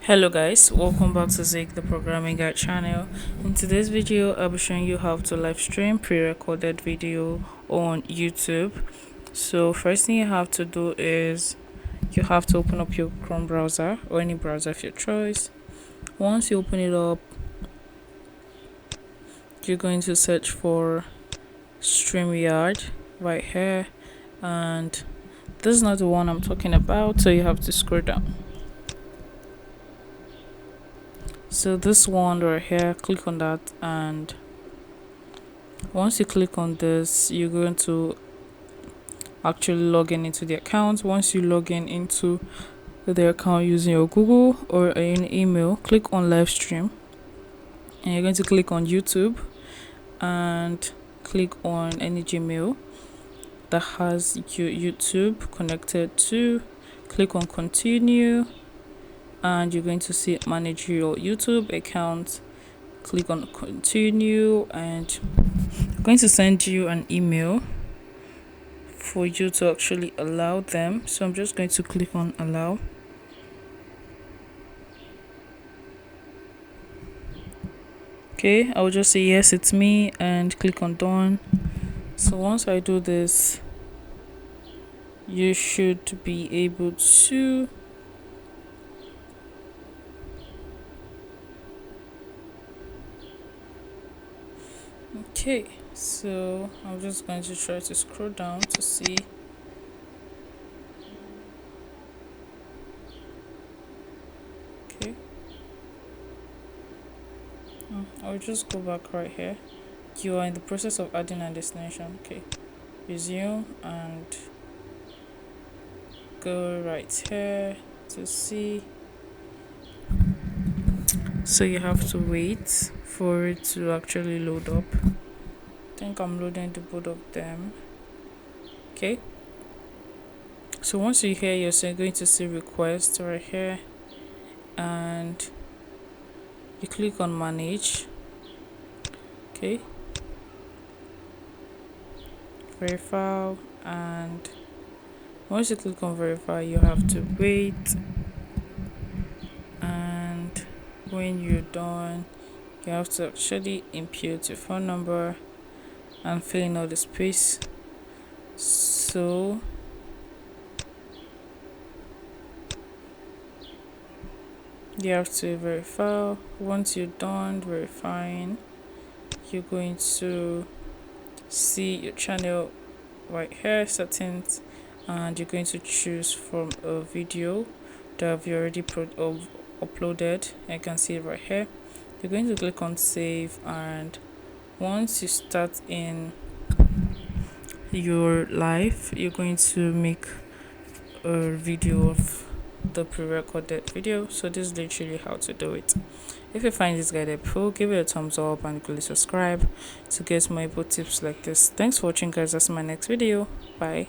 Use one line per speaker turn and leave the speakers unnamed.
Hello guys, welcome back to Zig the Programming Guide channel. In today's video, I'll be showing you how to live stream pre-recorded video on YouTube. So first thing you have to do is you have to open up your Chrome browser or any browser of your choice. Once you open it up, you're going to search for StreamYard right here, and this is not the one I'm talking about, so you have to scroll down. So this one right here, click on that, and once you click on this, you're going to actually log in into the account. Once you log in into the account using your Google or an email, click on live stream, and you're going to click on YouTube and click on any Gmail that has your YouTube connected to. Click on continue, and you're going to see manage your YouTube account. Click on continue, and I'm going to send you an email for you to actually allow them. So I'm just going to click on allow. Okay, I'll just say yes, it's me, and click on done. So once I do this, you should be able to okay, so I'm just going to try to scroll down to see. Okay, I'll just go back right here. You are in the process of adding a destination. Okay, resume and go right here to see. So you have to wait for it to actually load up. I think I'm loading the both of them. Okay, so once you hear, you're going to see request right here, and you click on manage. Okay, verify, and once you click on verify, you have to wait, and when you're done, you have to actually input your phone number and fill in all the space. So you have to verify. Once you're done verifying, you're going to see your channel right here, settings, and you're going to choose from a video that you already uploaded. I can see it right here. You're going to click on save, and once you start in your live, you're going to make a video of the pre-recorded video. So this is literally how to do it. If you find this guide helpful, give it a thumbs up and please subscribe to get more tips like this. Thanks for watching guys. That's my next video. Bye.